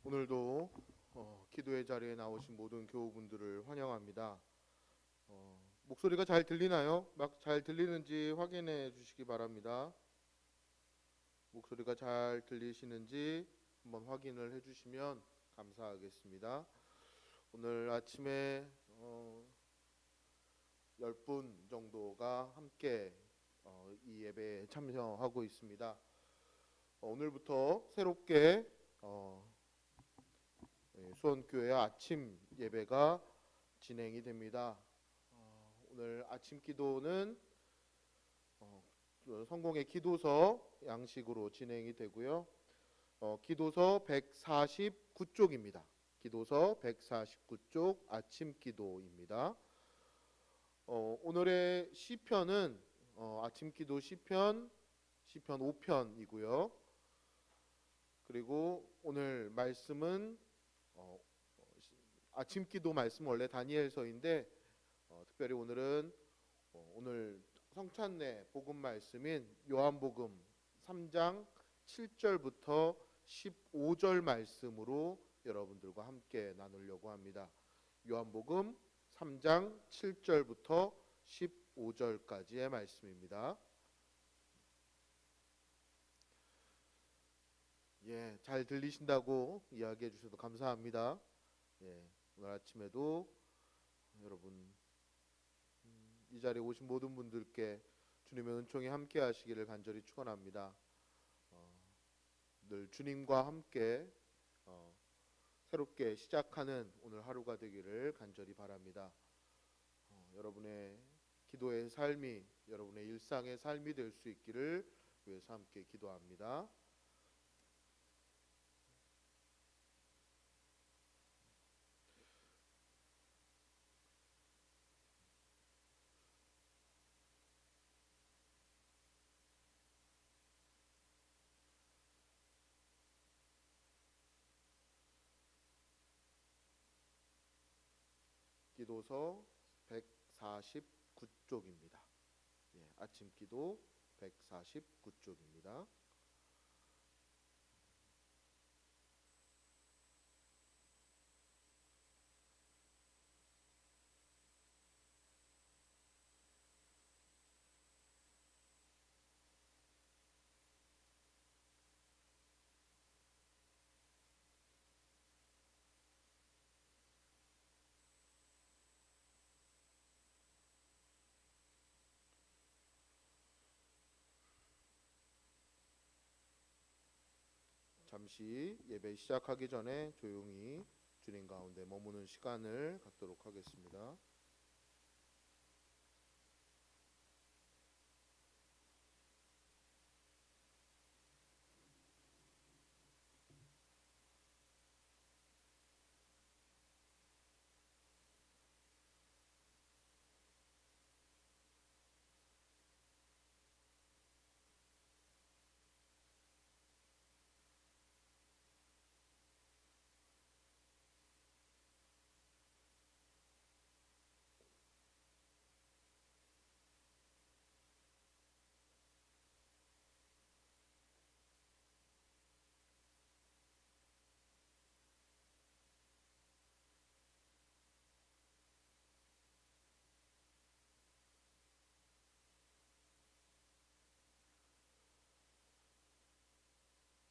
오늘도 기도의 자리에 나오신 모든 교우분들을 환영합니다. 목소리가 잘 들리나요? 막 잘 들리는지 확인해 주시기 바랍니다. 목소리가 잘 들리시는지 한번 확인을 해주시면 감사하겠습니다. 오늘 아침에 10분 정도가 함께 이 예배에 참여하고 있습니다. 오늘부터 새롭게 수원교회 아침 예배가 진행이 됩니다. 오늘 아침 기도는 성공의 기도서 양식으로 진행이 되고요. 기도서 149쪽입니다. 기도서 149쪽 아침 기도입니다. 오늘의 시편은 아침 기도 시편 5편이고요. 그리고 오늘 말씀은 아침 기도 말씀 원래 다니엘서인데 특별히 오늘은 오늘 성찬례 복음 말씀인 요한복음 3장 7절부터 15절 말씀으로 여러분들과 함께 나누려고 합니다. 요한복음 3장 7절부터 15절까지의 말씀입니다. 잘 들리신다고 이야기해 주셔서 감사합니다. 오늘 아침에도 여러분 이 자리에 오신 모든 분들께 주님의 은총이 함께 하시기를 간절히 축원합니다. 늘 주님과 함께 새롭게 시작하는 오늘 하루가 되기를 간절히 바랍니다. 여러분의 기도의 삶이 여러분의 일상의 삶이 될 수 있기를 위해서 함께 기도합니다. 기도서 149쪽입니다. 아침 기도 149쪽입니다. 잠시 예배 시작하기 전에 조용히 주님 가운데 머무는 시간을 갖도록 하겠습니다.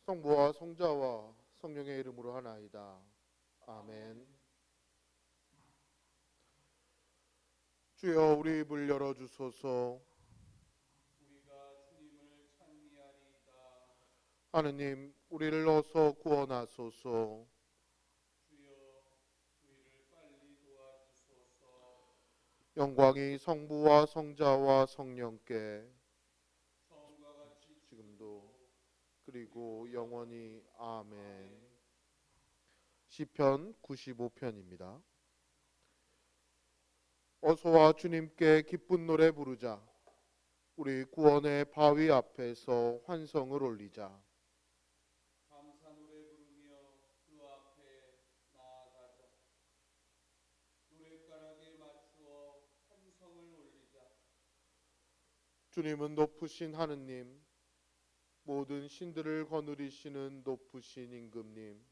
성부와 성자와 성령의 이름으로 하나이다. 아멘. 주여 우리 입을 열어주소서. 우리가 주님을 찬미하리이다. 하느님 우리를 어서 구원하소서. 주여 우리를 빨리 도와주소서. 영광이 성부와 성자와 성령께 처음과 같이 지금도 그리고 영원히 아멘. 시편 95편입니다. 어서와 주님께 기쁜 노래 부르자. 우리 구원의 바위 앞에서 환성을 올리자. 감사 노래 부르며 그 앞에 나아가자. 노랫가락에 맞추어 찬성을 올리자. 주님은 높으신 하느님, 모든 신들을 거느리시는 높으신 임금님,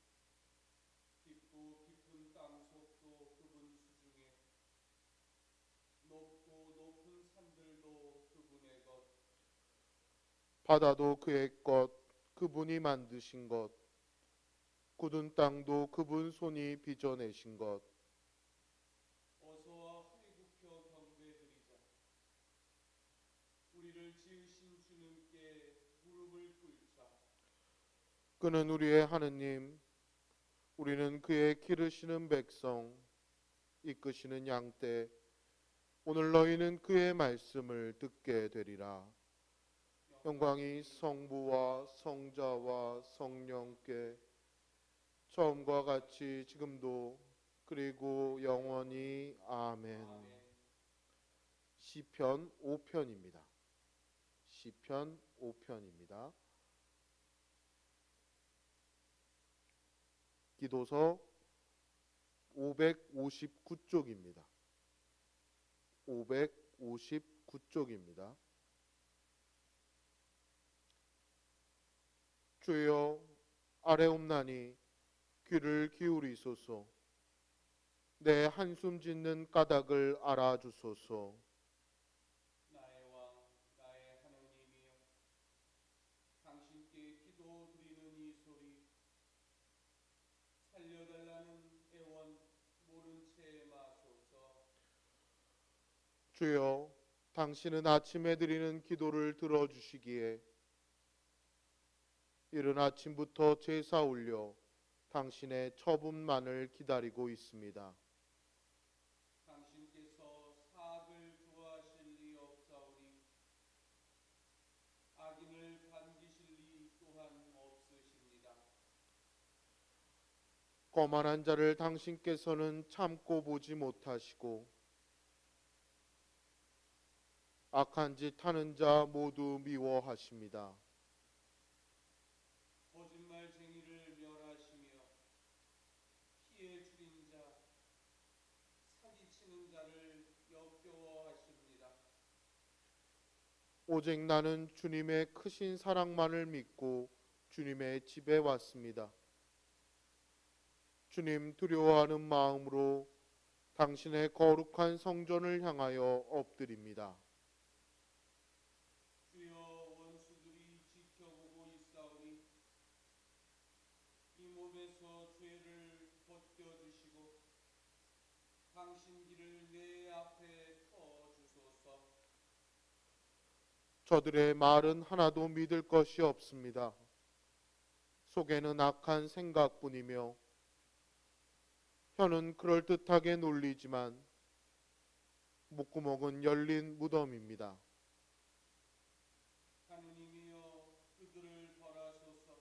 바다도 그의 것, 그분이 만드신 것, 굳은 땅도 그분 손이 빚어내신 것. 어서와 허리굽혀 경배드리자. 우리를 지으신 주님께 무릎을 꿇자. 그는 우리의 하느님, 우리는 그의 기르시는 백성, 이끄시는 양떼. 오늘 너희는 그의 말씀을 듣게 되리라. 영광이 성부와 성자와 성령께 처음과 같이 지금도 그리고 영원히 아멘. 아멘. 시편 5편입니다. 시편 5편입니다. 기도서 559쪽입니다. 559쪽입니다. 주여 아뢰옵나니 귀를 기울이소서. 내 한숨 짓는 까닭을 알아주소서. 나의 왕, 나의 하느님이여, 당신께 기도드리는 이 소리, 살려달라는 애원 모른 채 마소서. 주여 당신은 아침에 드리는 기도를 들어주시기에 이른 아침부터 제사 올려 당신의 처분만을 기다리고 있습니다. 당신께서 사악을 좋아하실 리 없사오니 악인을 반기실 리 또한 없으십니다. 거만한 자를 당신께서는 참고 보지 못하시고 악한 짓 하는 자 모두 미워하십니다. 거짓말쟁이를 멸하시며 피해 줄인 자, 사기치는 자를 역겨워하십니다. 오직 나는 주님의 크신 사랑만을 믿고 주님의 집에 왔습니다. 주님 두려워하는 마음으로 당신의 거룩한 성전을 향하여 엎드립니다. 주여, 원수들이 지켜보고 있사오니 이 몸에서 죄를 벗겨주시고 당신 길을 내 앞에 터주소서. 저들의 말은 하나도 믿을 것이 없습니다. 속에는 악한 생각뿐이며 혀는 그럴듯하게 놀리지만 목구멍은 열린 무덤입니다. 하느님이여, 그들을 벌하소서.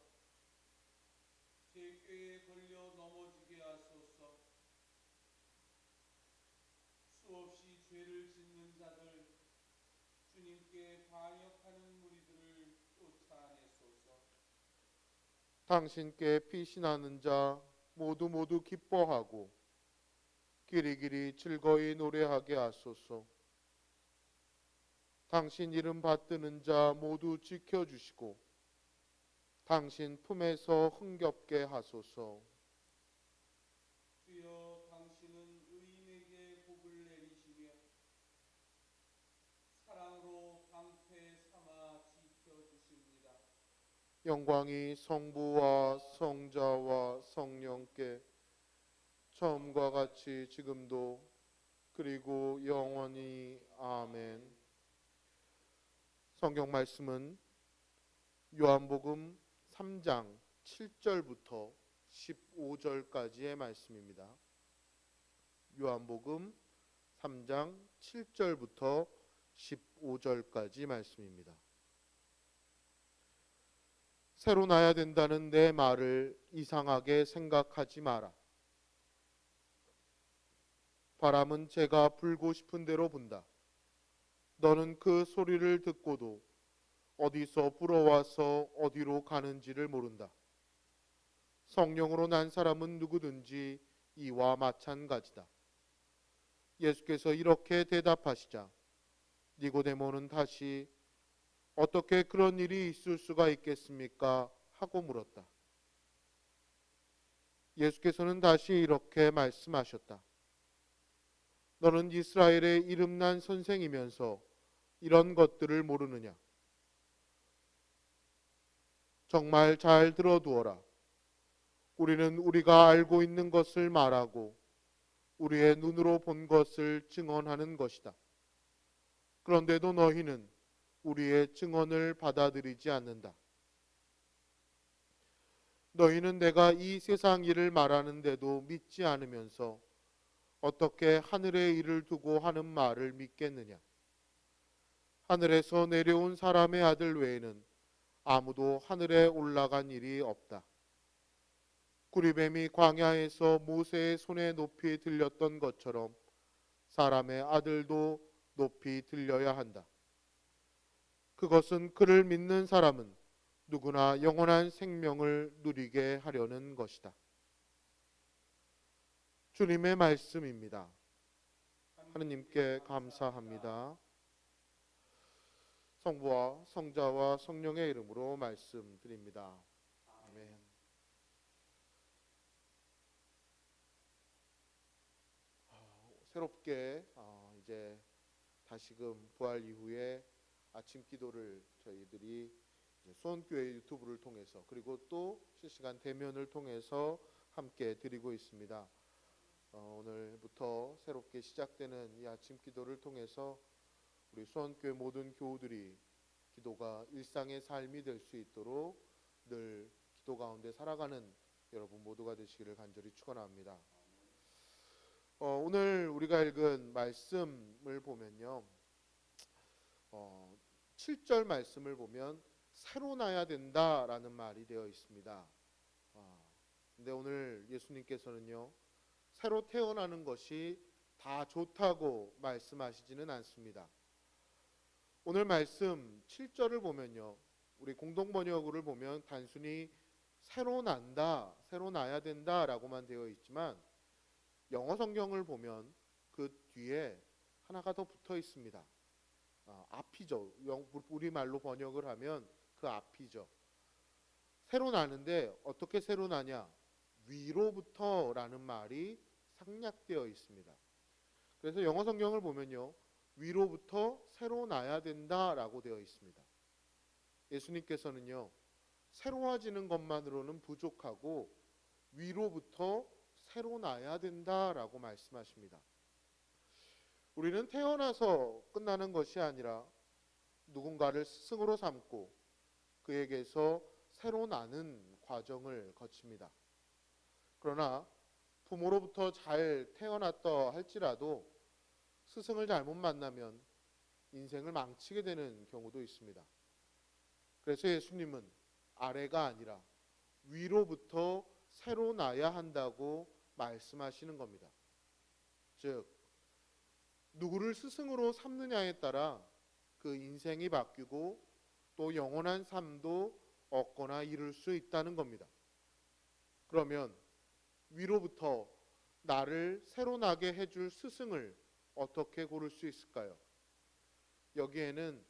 제 꾀에 걸려 넘어지게 하소서. 수없이 죄를 짓는 자들, 주님께 반역하는 무리들을 쫓아내소서. 당신께 피신하는 자 모두 기뻐하고 길이길이 즐거이 노래하게 하소서. 당신 이름 받드는 자 모두 지켜주시고 당신 품에서 흥겹게 하소서. 주여, 당신은 의인에게 복을 내리시며 사랑으로 방패 삼아 지켜주십니다. 영광이 성부와 성자와 성령께 처음과 같이 지금도 그리고 영원히 아멘. 성경 말씀은 요한복음 3장 7절부터 15절까지의 말씀입니다. 요한복음 3장 7절부터 15절까지 말씀입니다. 새로 나야 된다는 내 말을 이상하게 생각하지 마라. 바람은 제가 불고 싶은 대로 분다. 너는 그 소리를 듣고도 어디서 불어와서 어디로 가는지를 모른다. 성령으로 난 사람은 누구든지 이와 마찬가지다. 예수께서 이렇게 대답하시자 니고데모는 다시 어떻게 그런 일이 있을 수가 있겠습니까? 하고 물었다. 예수께서는 다시 이렇게 말씀하셨다. 너는 이스라엘의 이름난 선생이면서 이런 것들을 모르느냐? 정말 잘 들어두어라. 우리는 우리가 알고 있는 것을 말하고 우리의 눈으로 본 것을 증언하는 것이다. 그런데도 너희는 우리의 증언을 받아들이지 않는다. 너희는 내가 이 세상 일을 말하는데도 믿지 않으면서 어떻게 하늘의 일을 두고 하는 말을 믿겠느냐? 하늘에서 내려온 사람의 아들 외에는 아무도 하늘에 올라간 일이 없다. 구리뱀이 광야에서 모세의 손에 높이 들렸던 것처럼 사람의 아들도 높이 들려야 한다. 그것은 그를 믿는 사람은 누구나 영원한 생명을 누리게 하려는 것이다. 주님의 말씀입니다. 하느님께 감사합니다. 성부와 성자와 성령의 이름으로 말씀드립니다. 아멘. 새롭게 이제 다시금 부활 이후에 아침 기도를 저희들이 이제 수원교회 유튜브를 통해서 그리고 또 실시간 대면을 통해서 함께 드리고 있습니다. 오늘부터 새롭게 시작되는 이 아침 기도를 통해서 우리 수원교회 모든 교우들이 기도가 일상의 삶이 될 수 있도록 늘 기도 가운데 살아가는 여러분 모두가 되시기를 간절히 축원합니다. 오늘 우리가 읽은 말씀을 보면요, 7절 말씀을 보면 새로 나야 된다라는 말이 되어 있습니다. 근데 오늘 예수님께서는요, 새로 태어나는 것이 다 좋다고 말씀하시지는 않습니다. 오늘 말씀 7절을 보면요, 우리 공동번역을 보면 단순히 새로 난다, 새로 나야 된다라고만 되어 있지만 영어 성경을 보면 그 뒤에 하나가 더 붙어 있습니다. 앞이죠. 우리말로 번역을 하면 그 앞이죠. 새로 나는데 어떻게 새로 나냐? 위로부터라는 말이 생략되어 있습니다. 그래서 영어 성경을 보면요, 위로부터 새로 나야 된다라고 되어 있습니다. 예수님께서는요, 새로워지는 것만으로는 부족하고 위로부터 새로 나야 된다라고 말씀하십니다. 우리는 태어나서 끝나는 것이 아니라 누군가를 스승으로 삼고 그에게서 새로 나는 과정을 거칩니다. 그러나 부모로부터 잘 태어났다 할지라도 스승을 잘못 만나면 인생을 망치게 되는 경우도 있습니다. 그래서 예수님은 아래가 아니라 위로부터 새로 나야 한다고 말씀하시는 겁니다. 즉, 누구를 스승으로 삼느냐에 따라 그 인생이 바뀌고 또 영원한 삶도 얻거나 이룰 수 있다는 겁니다. 그러면 위로부터 나를 새로 나게 해줄 스승을 어떻게 고를 수 있을까요? 여기에는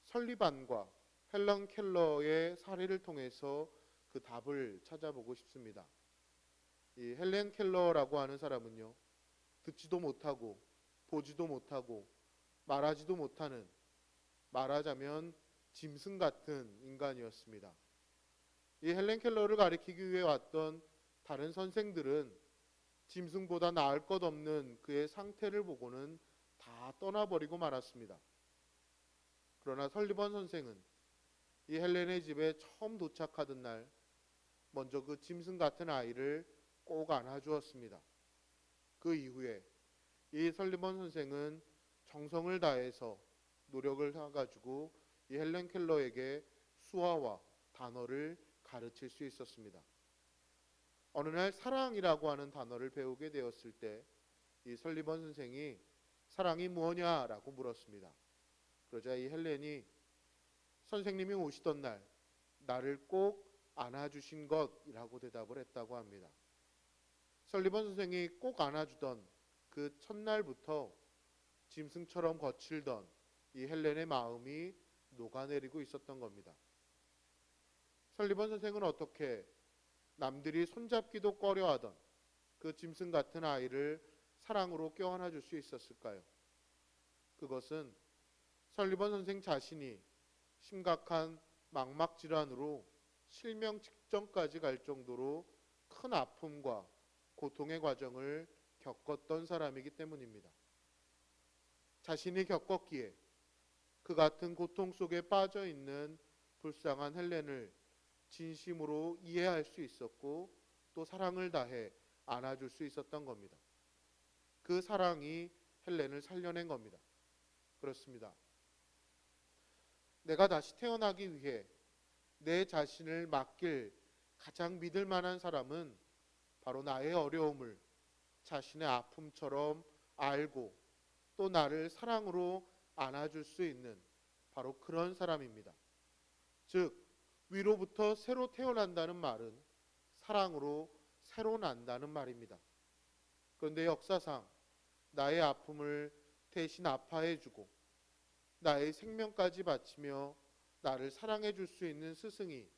설리반과 헬런 켈러의 사례를 통해서 그 답을 찾아보고 싶습니다. 이 헬렌 켈러라고 하는 사람은요, 듣지도 못하고 보지도 못하고 말하지도 못하는, 말하자면 짐승 같은 인간이었습니다. 이 헬렌 켈러를 가리키기 위해 왔던 다른 선생들은 짐승보다 나을 것 없는 그의 상태를 보고는 다 떠나버리고 말았습니다. 그러나 설리번 선생은 이 헬렌의 집에 처음 도착하던 날 먼저 그 짐승 같은 아이를 꼭 안아주었습니다. 그 이후에 이 설리번 선생은 정성을 다해서 노력을 해가지고 이 헬렌 켈러에게 수화와 단어를 가르칠 수 있었습니다. 어느 날 사랑이라고 하는 단어를 배우게 되었을 때 이 설리번 선생이 사랑이 무엇냐라고 물었습니다. 그러자 이 헬렌이 선생님이 오시던 날 나를 꼭 안아주신 것이라고 대답을 했다고 합니다. 설리번 선생이 꼭 안아주던 그 첫날부터 짐승처럼 거칠던 이 헬렌의 마음이 녹아내리고 있었던 겁니다. 설리번 선생은 어떻게 남들이 손잡기도 꺼려하던 그 짐승 같은 아이를 사랑으로 껴안아줄 수 있었을까요? 그것은 설리번 선생 자신이 심각한 망막 질환으로 실명 직전까지 갈 정도로 큰 아픔과 고통의 과정을 겪었던 사람이기 때문입니다. 자신이 겪었기에 그 같은 고통 속에 빠져 있는 불쌍한 헬렌을 진심으로 이해할 수 있었고 또 사랑을 다해 안아줄 수 있었던 겁니다. 그 사랑이 헬렌을 살려낸 겁니다. 그렇습니다. 내가 다시 태어나기 위해 내 자신을 맡길 가장 믿을 만한 사람은 바로 나의 어려움을 자신의 아픔처럼 알고 또 나를 사랑으로 안아줄 수 있는 바로 그런 사람입니다. 즉 위로부터 새로 태어난다는 말은 사랑으로 새로 난다는 말입니다. 그런데 역사상 나의 아픔을 대신 아파해주고 나의 생명까지 바치며 나를 사랑해 줄 수 있는 스승이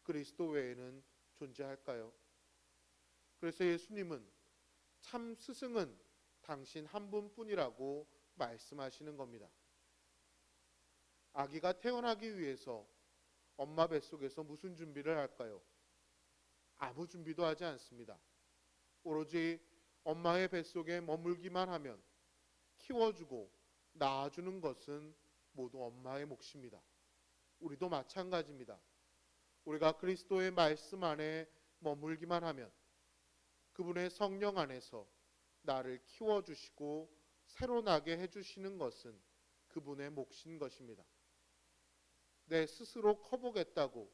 그리스도 외에는 존재할까요? 그래서 예수님은 참 스승은 당신 한 분뿐이라고 말씀하시는 겁니다. 아기가 태어나기 위해서 엄마 뱃속에서 무슨 준비를 할까요? 아무 준비도 하지 않습니다. 오로지 엄마의 뱃속에 머물기만 하면 키워주고 낳아주는 것은 모두 엄마의 몫입니다. 우리도 마찬가지입니다. 우리가 그리스도의 말씀 안에 머물기만 하면 그분의 성령 안에서 나를 키워주시고 새로 나게 해주시는 것은 그분의 몫인 것입니다. 내 스스로 커보겠다고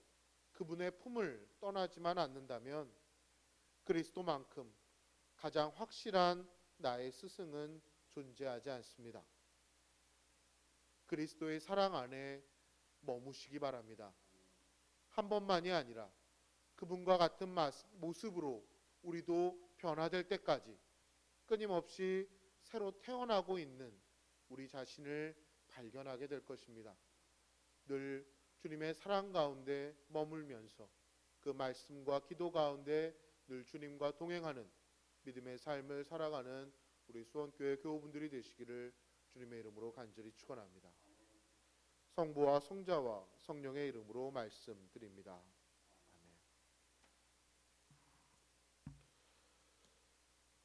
그분의 품을 떠나지만 않는다면 그리스도만큼 가장 확실한 나의 스승은 존재하지 않습니다. 그리스도의 사랑 안에 머무시기 바랍니다. 한 번만이 아니라 그분과 같은 모습으로 우리도 변화될 때까지 끊임없이 새로 태어나고 있는 우리 자신을 발견하게 될 것입니다. 늘 주님의 사랑 가운데 머물면서 그 말씀과 기도 가운데 늘 주님과 동행하는 믿음의 삶을 살아가는 우리 수원교회 교우분들이 되시기를 주님의 이름으로 간절히 축원합니다. 성부와 성자와 성령의 이름으로 말씀드립니다. 아멘.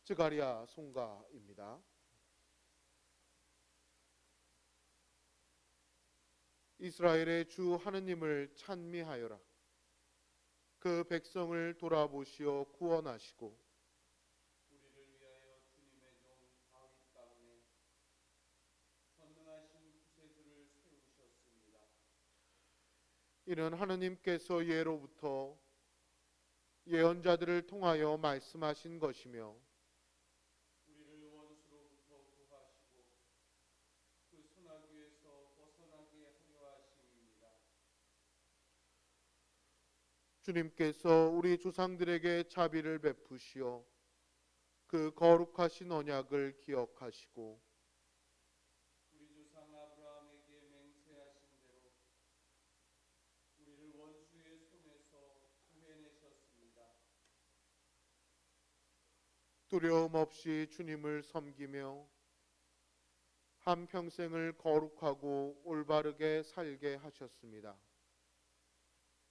즈가리아 송가입니다. 이스라엘의 주 하느님을 찬미하여라. 그 백성을 돌아보시어 구원하시고 우리를 위하여 주님의 종 다윗 가문에 전능하신 구세주를 세우셨습니다. 이는 하느님께서 예로부터 예언자들을 통하여 말씀하신 것이며 우리를 원수로부터 구하시고 그 소나기에서 벗어나게 하려 하심입니다. 주님께서 우리 조상들에게 자비를 베푸시어 그 거룩하신 언약을 기억하시고 우리 조상 아브라함에게 맹세하신 대로 우리를 원수의 손에서 구해내셨습니다. 두려움 없이 주님을 섬기며 한평생을 거룩하고 올바르게 살게 하셨습니다.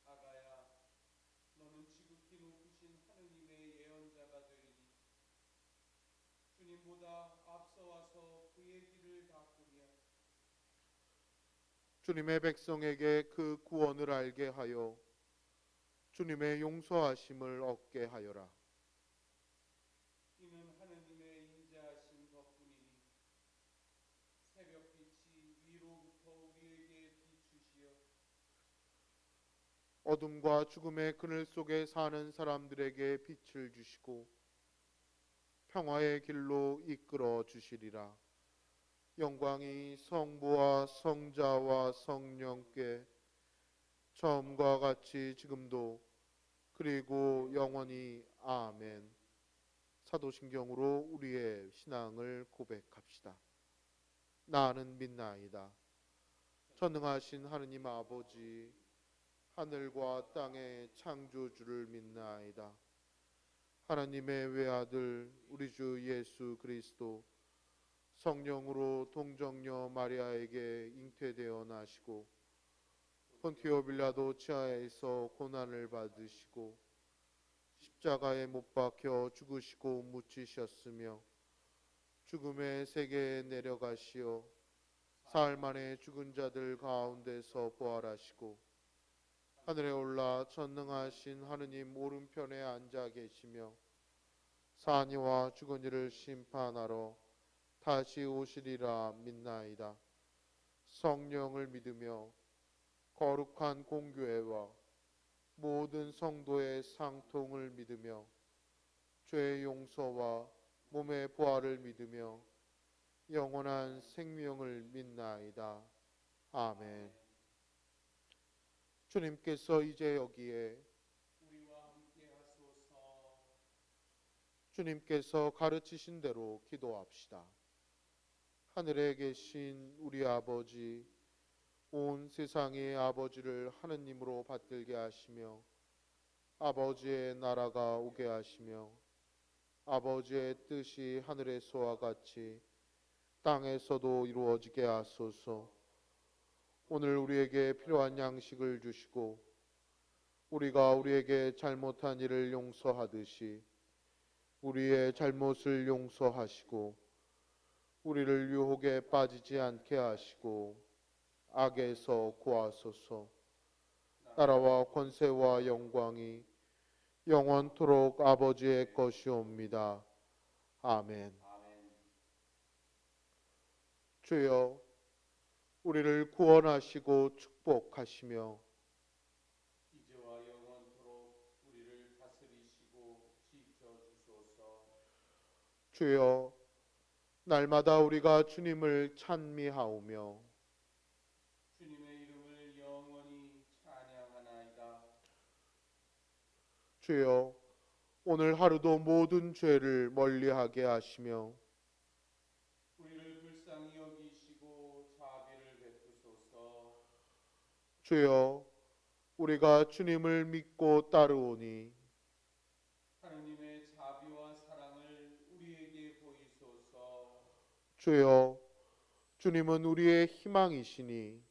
아가야, 너는 지극히 높으신 하느님의 예언자가 되리니 주님보다 앞서와서 그의 길을 닦으며 주님의 백성에게 그 구원을 알게 하여 주님의 용서하심을 얻게 하여라. 이는 하느님의 인자하심 덕분이니 새벽빛이 위로부터 우리에게 비추시어 어둠과 죽음의 그늘 속에 사는 사람들에게 빛을 주시고 평화의 길로 이끌어 주시리라. 영광이 성부와 성자와 성령께 처음과 같이 지금도 그리고 영원히 아멘. 사도신경으로 우리의 신앙을 고백합시다. 나는 믿나이다. 전능하신 하느님 아버지, 하늘과 땅의 창조주를 믿나이다. 하나님의 외아들 우리 주 예수 그리스도 성령으로 동정녀 마리아에게 잉태되어 나시고 폰티오 빌라도 치하에서 고난을 받으시고 십자가에 못 박혀 죽으시고 묻히셨으며 죽음의 세계에 내려가시어 사흘 만에 죽은 자들 가운데서 부활하시고 하늘에 올라 전능하신 하느님 오른편에 앉아 계시며 사니와 죽은 이를 심판하러 다시 오시리라 믿나이다. 성령을 믿으며 거룩한 공교회와 모든 성도의 상통을 믿으며 죄의 용서와 몸의 부활을 믿으며 영원한 생명을 믿나이다. 아멘. 주님께서 이제 여기에 우리와 함께 하소서. 주님께서 가르치신 대로 기도합시다. 하늘에 계신 우리 아버지, 온 세상의 아버지를 하느님으로 받들게 하시며 아버지의 나라가 오게 하시며 아버지의 뜻이 하늘에서와 같이 땅에서도 이루어지게 하소서. 오늘 우리에게 필요한 양식을 주시고 우리가 우리에게 잘못한 일을 용서하듯이 우리의 잘못을 용서하시고 우리를 유혹에 빠지지 않게 하시고 악에서 구하소서. 나라와 권세와 영광이 영원토록 아버지의 것이옵니다. 아멘. 주여, 우리를 구원하시고 축복하시며 이제와 영원토록 우리를 다스리시고 지켜주소서. 주여, 날마다 우리가 주님을 찬미하오며 주님의 이름을 영원히 찬양하나이다. 주여, 오늘 하루도 모든 죄를 멀리하게 하시며 우리를 불쌍히 여기시고 자비를 베푸소서. 주여, 우리가 주님을 믿고 따르오니 하느님의 자비와 사랑을 우리에게 보이소서. 주여, 주님은 우리의 희망이시니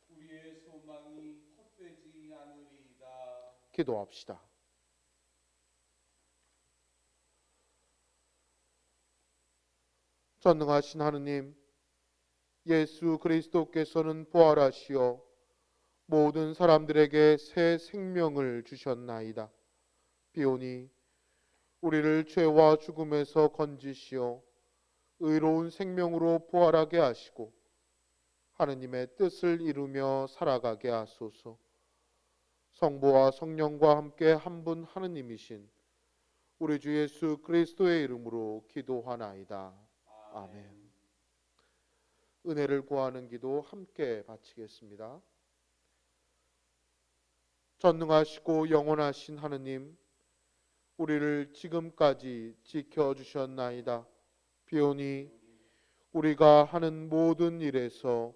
우리의 소망이 헛되지 않으리이다. 기도합시다. 전능하신 하느님, 예수 그리스도께서는 부활하시어 모든 사람들에게 새 생명을 주셨나이다. 비오니 우리를 죄와 죽음에서 건지시어 의로운 생명으로 부활하게 하시고 하느님의 뜻을 이루며 살아가게 하소서. 성부와 성령과 함께 한 분 하느님이신 우리 주 예수 그리스도의 이름으로 기도하나이다. 아멘. 은혜를 구하는 기도 함께 바치겠습니다. 전능하시고 영원하신 하느님, 우리를 지금까지 지켜주셨나이다. 비오니 우리가 하는 모든 일에서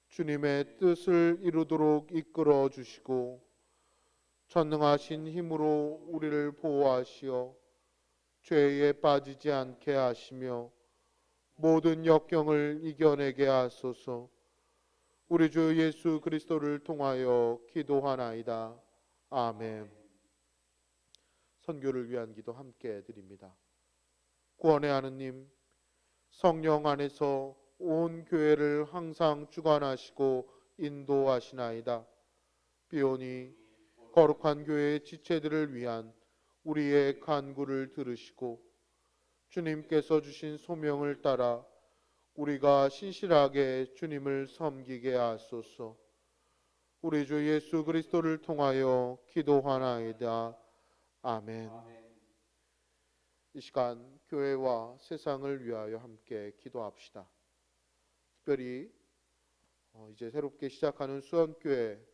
주님의 뜻을 이루도록 이끌어 주시고 전능하신 힘으로 우리를 보호하시어 죄에 빠지지 않게 하시며 모든 역경을 이겨내게 하소서. 우리 주 예수 그리스도를 통하여 기도하나이다. 아멘. 선교를 위한 기도 함께 드립니다. 구원의 하느님, 성령 안에서 온 교회를 항상 주관하시고 인도하시나이다. 비오니 거룩한 교회의 지체들을 위한 우리의 간구를 들으시고 주님께서 주신 소명을 따라 우리가 신실하게 주님을 섬기게 하소서. 우리 주 예수 그리스도를 통하여 기도하나이다. 아멘. 이 시간 교회와 세상을 위하여 함께 기도합시다. 특별히 이제 새롭게 시작하는 수원교회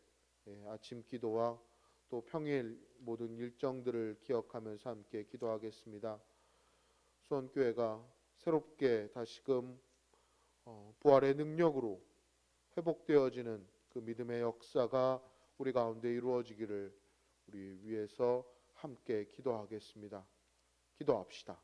아침 기도와 또 평일 모든 일정들을 기억하면서 함께 기도하겠습니다. 수원교회가 새롭게 다시금 부활의 능력으로 회복되어지는 그 믿음의 역사가 우리 가운데 이루어지기를 우리 위해서 함께 기도하겠습니다. 기도합시다.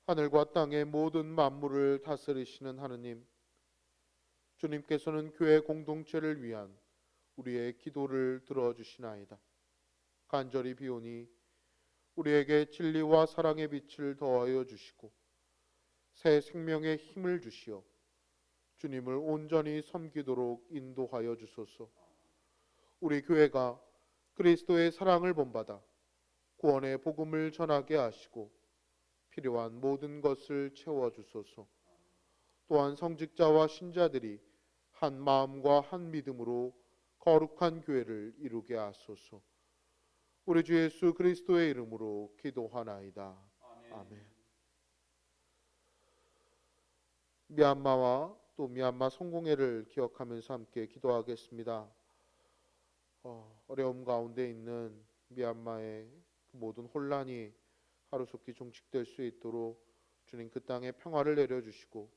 하늘과 땅의 모든 만물을 다스리시는 하느님, 주님께서는 교회 공동체를 위한 우리의 기도를 들어주시나이다. 간절히 비오니 우리에게 진리와 사랑의 빛을 더하여 주시고 새 생명의 힘을 주시어 주님을 온전히 섬기도록 인도하여 주소서. 우리 교회가 그리스도의 사랑을 본받아 구원의 복음을 전하게 하시고 필요한 모든 것을 채워주소서. 또한 성직자와 신자들이 한 마음과 한 믿음으로 거룩한 교회를 이루게 하소서. 우리 주 예수 그리스도의 이름으로 기도하나이다. 아멘. 미얀마와 또 미얀마 성공회를 기억하면서 함께 기도하겠습니다. 어려움 가운데 있는 미얀마의 모든 혼란이 하루속히 종식될 수 있도록 주님 그 땅에 평화를 내려주시고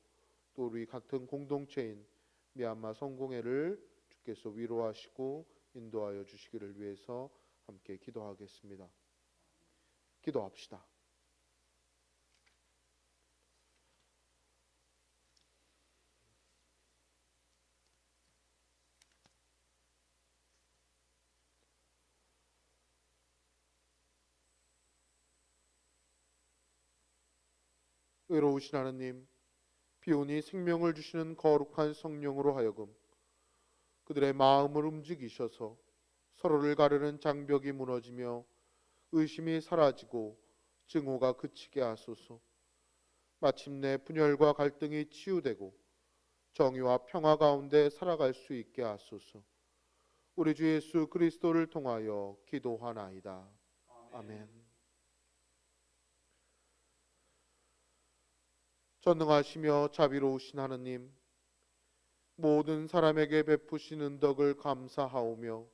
또 우리 같은 공동체인 미얀마 성공회를 주께서 위로하시고 인도하여 주시기를 위해서 함께 기도하겠습니다. 기도합시다. 의로우신 하나님, 비오니 생명을 주시는 거룩한 성령으로 하여금 그들의 마음을 움직이셔서 서로를 가르는 장벽이 무너지며 의심이 사라지고 증오가 그치게 하소서. 마침내 분열과 갈등이 치유되고 정의와 평화 가운데 살아갈 수 있게 하소서. 우리 주 예수 그리스도를 통하여 기도하나이다. 아멘. 전능하시며 자비로우신 하느님, 모든 사람에게 베푸신 은덕을 감사하오며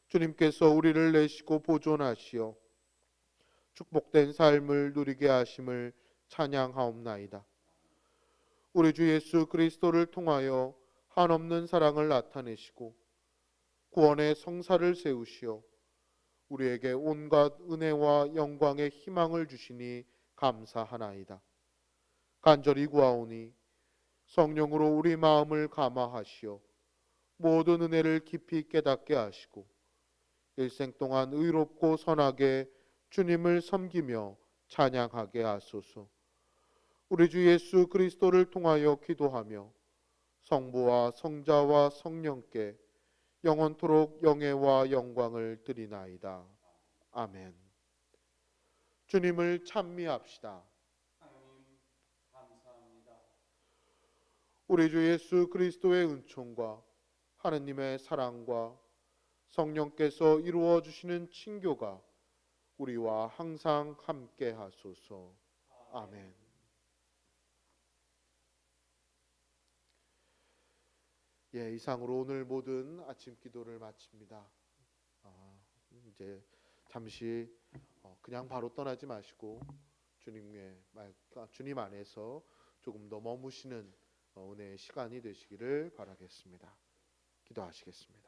주님께서 우리를 내시고 보존하시어 축복된 삶을 누리게 하심을 찬양하옵나이다. 우리 주 예수 그리스도를 통하여 한없는 사랑을 나타내시고 구원의 성사를 세우시어 우리에게 온갖 은혜와 영광의 희망을 주시니 감사하나이다. 간절히 구하오니 성령으로 우리 마음을 감화하시어 모든 은혜를 깊이 깨닫게 하시고 일생 동안 의롭고 선하게 주님을 섬기며 찬양하게 하소서. 우리 주 예수 그리스도를 통하여 기도하며 성부와 성자와 성령께 영원토록 영예와 영광을 드리나이다. 아멘. 주님을 찬미합시다. 하나님 감사합니다. 우리 주 예수 그리스도의 은총과 하느님의 사랑과 성령께서 이루어 주시는 친교가 우리와 항상 함께 하소서. 아멘. 예, 이상으로 오늘 모든 아침 기도를 마칩니다. 이제 잠시 그냥 바로 떠나지 마시고 주님 안에서 조금 더 머무시는 은혜의 시간이 되시기를 바라겠습니다. 기도하시겠습니다.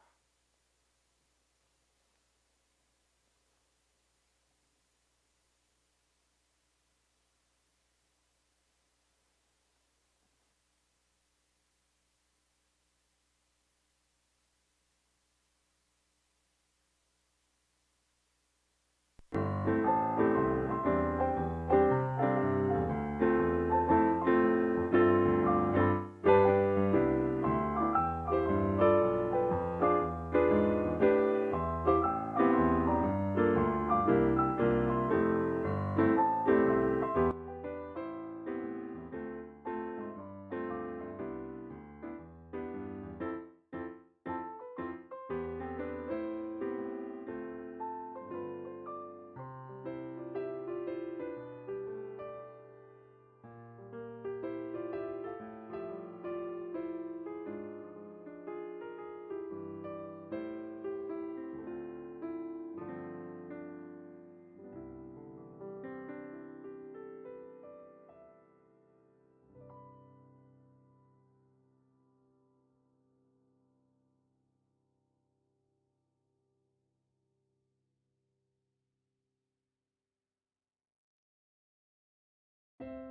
주